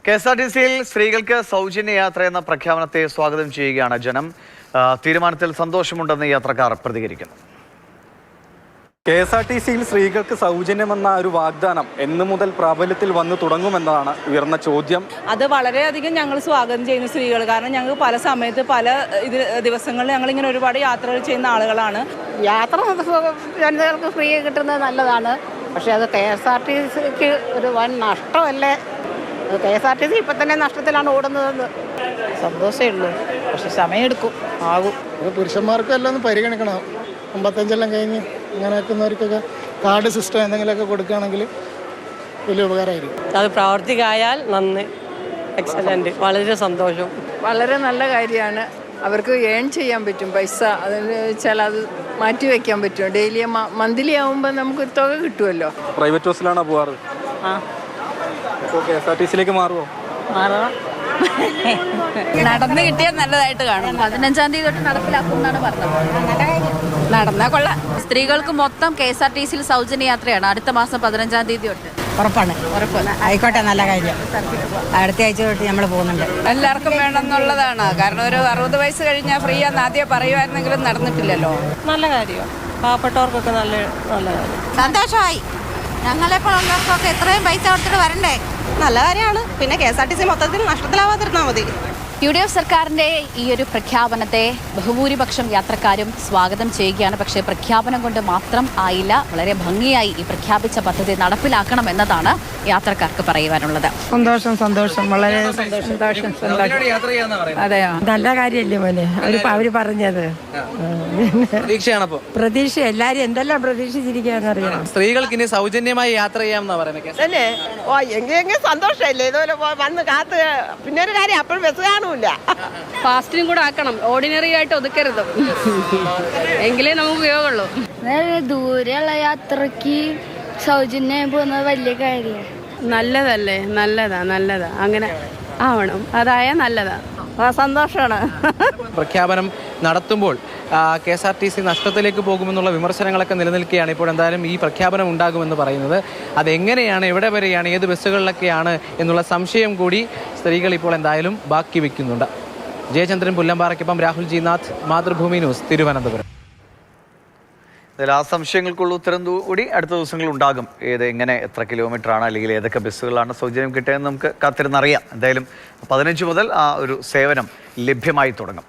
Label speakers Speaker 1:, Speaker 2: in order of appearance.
Speaker 1: കെഎസ്ആർടിസിയിൽ സ്ത്രീകൾക്ക് സൗജന്യ യാത്ര എന്ന പ്രഖ്യാപനത്തെ സ്വാഗതം ചെയ്യുകയാണ് ജനം. തീരുമാനത്തിൽ സന്തോഷമുണ്ടെന്ന് യാത്രക്കാർ പ്രതികരിക്കുന്നു.
Speaker 2: കെഎസ്ആർടിസിയിൽ സ്ത്രീകൾക്ക് സൗജന്യമെന്ന ഒരു വാഗ്ദാനം എന്ന് മുതൽ പ്രാബല്യത്തിൽ വന്നു തുടങ്ങുമെന്നതാണ് ഉയർന്ന ചോദ്യം.
Speaker 3: അത് വളരെയധികം ഞങ്ങൾ സ്വാഗതം ചെയ്യുന്ന സ്ത്രീകൾ, കാരണം ഞങ്ങൾ പല സമയത്ത് പല ദിവസങ്ങളിൽ ഞങ്ങളിങ്ങനെ ഒരുപാട് യാത്രകൾ ചെയ്യുന്ന ആളുകളാണ്.
Speaker 4: യാത്ര ജനതകൾക്ക് ഫ്രീ കിട്ടുന്നത് നല്ലതാണ്. പക്ഷേ അത് കെഎസ്ആർടിസിക്ക് ഒരു വൻ നഷ്ടമല്ലേ? കെഎസ്ആർടിസി ഇപ്പം തന്നെ നഷ്ടത്തിലാണ് ഓടുന്നതെന്ന്. സന്തോഷമേ ഉള്ളൂ, പക്ഷെ സമയമെടുക്കും ആകും.
Speaker 5: പുരുഷന്മാർക്കും എല്ലാം ഒന്ന് പരിഗണിക്കണം. 55 കഴിഞ്ഞ് അങ്ങനെ ആക്കുന്നവർക്കൊക്കെ കാർഡ് സിസ്റ്റം എന്തെങ്കിലുമൊക്കെ കൊടുക്കുകയാണെങ്കിൽ വലിയ ഉപകാരമായിരിക്കും.
Speaker 6: അത് പ്രാവർത്തികമായാൽ നന്ദി, എക്സലൻറ്റ്, വളരെ സന്തോഷം.
Speaker 7: വളരെ നല്ല കാര്യമാണ്. അവർക്ക് ഏൺ ചെയ്യാൻ പറ്റും പൈസ. അതെന്ന് വെച്ചാൽ അത് മാറ്റി വയ്ക്കാൻ പറ്റും. ഡെയിലി മന്ത്ലി ആകുമ്പോൾ നമുക്ക് തുക കിട്ടുമല്ലോ.
Speaker 2: പ്രൈവറ്റ് ബസ്സിലാണോ പോവാറ്? ഇപ്പോൾ കെഎസ്ആർടിസിയിലേക്ക് മാറുമോ?
Speaker 3: നടന്നു കിട്ടിയാൽ നല്ലതായിട്ട് കാണും. 15-ാം തീയതി തൊട്ട് നടപ്പിലാക്കും എന്നാണ് പറഞ്ഞത്. നടന്നാൽ കൊള്ളാം.
Speaker 8: സ്ത്രീകൾക്ക് മൊത്തം കെഎസ്ആർടിസിയിൽ സൗജന്യ യാത്രയാണ് അടുത്ത മാസം 15-ാം തീയതി തൊട്ട്.
Speaker 4: ഉറപ്പാണ്. ആയിക്കോട്ടെ, നല്ല കാര്യം. അടുത്ത ആഴ്ച തൊട്ട് നമ്മൾ പോകുന്നുണ്ട്.
Speaker 3: എല്ലാവർക്കും വേണമെന്നുള്ളതാണ്. കാരണം ഒരു 60 വയസ്സ് കഴിഞ്ഞാൽ ഫ്രീ ആണെന്ന് ആദ്യം പറയുമായിരുന്നെങ്കിലും നടന്നിട്ടില്ലല്ലോ.
Speaker 6: നല്ല കാര്യമാണ്, പാവപ്പെട്ടവർക്കൊക്കെ നല്ല കാര്യം.
Speaker 8: സന്തോഷമായി. ഞങ്ങളെപ്പോലുള്ളവർക്കൊക്കെ എത്രയും പൈസ കൊടുത്തിട്ട് വരണ്ടേ? നല്ല കാര്യമാണ്. പിന്നെ കെഎസ്ആർടിസി മൊത്തത്തിൽ നഷ്ടത്തിലാവാതിരുന്നാൽ മതി. UDF സർക്കാരിൻ്റെ ഈ ഒരു പ്രഖ്യാപനത്തെ ബഹുഭൂരിപക്ഷം യാത്രക്കാരും സ്വാഗതം ചെയ്യുകയാണ്. പക്ഷേ പ്രഖ്യാപനം കൊണ്ട് മാത്രം ആയില്ല, വളരെ ഭംഗിയായി ഈ പ്രഖ്യാപിച്ച പദ്ധതി നടപ്പിലാക്കണം എന്നതാണ് യാത്രക്കാർക്ക് പറയുവാനുള്ളത്.
Speaker 4: സന്തോഷം, വളരെ സന്തോഷം.
Speaker 7: അതെയോ,
Speaker 4: നല്ല കാര്യമല്ലേ മോനെ അവര് പറഞ്ഞത്. പ്രതീക്ഷ എല്ലാരും എന്തെല്ലാം പ്രതീക്ഷിച്ചിരിക്കാന്നറിയാം.
Speaker 9: സ്ത്രീകൾക്ക് ഇനി സൗജന്യമായി യാത്ര ചെയ്യാമെന്നാ പറയുന്നത്
Speaker 4: അല്ലേ? ഓ എങ്കിൽ സന്തോഷമല്ലേ? ഇതുപോലെ വന്ന് കാത്ത്. പിന്നെ ഒരു കാര്യം, അപ്പോൾ ബസ് കാണൂല.
Speaker 3: ഫാസ്റ്റിനും കൂടെ ആക്കണം, ഓർഡിനറി ആയിട്ട് ഒതുക്കരുത്, എങ്കിലേ നമുക്ക് ഉപയോഗമുള്ളൂ.
Speaker 8: ദൂരെയുള്ള യാത്രക്ക് സൗജന്യം പോകുന്നത് വലിയ കാര്യമാണ്.
Speaker 3: നല്ലതല്ലേ? നല്ലതാ. അങ്ങനെ ആവണം, അതായാൽ നല്ലതാ.
Speaker 4: സന്തോഷമാണ്.
Speaker 9: പ്രഖ്യാപനം നടത്തുമ്പോൾ KSRTC നഷ്ടത്തിലേക്ക് പോകുമെന്നുള്ള വിമർശനങ്ങളൊക്കെ നിലനിൽക്കുകയാണ്. ഇപ്പോൾ എന്തായാലും ഈ പ്രഖ്യാപനം ഉണ്ടാകുമെന്ന് പറയുന്നത് അതെങ്ങനെയാണ്, എവിടെ വരെയാണ്, ഏത് ബസ്സുകളിലൊക്കെയാണ് എന്നുള്ള സംശയം കൂടി സ്ത്രീകൾ ഇപ്പോൾ എന്തായാലും ബാക്കി വയ്ക്കുന്നുണ്ട്. ജയചന്ദ്രൻ പുല്ലമ്പാറയ്ക്കൊപ്പം രാഹുൽ ജി നാഥ്, മാതൃഭൂമി ന്യൂസ്, തിരുവനന്തപുരം.
Speaker 1: ആ സംശയങ്ങൾക്കുള്ള ഉത്തരം കൂടി അടുത്ത ദിവസങ്ങളിൽ ഉണ്ടാകും. എങ്ങനെ, എത്ര കിലോമീറ്ററാണ്, അല്ലെങ്കിൽ ഏതൊക്കെ ബസ്സുകളാണ് സൗജന്യം കിട്ടുകയെന്ന് നമുക്ക് കാത്തിരുന്നറിയാം. എന്തായാലും 15 മുതൽ ആ ഒരു സേവനം ലഭ്യമായി തുടങ്ങും.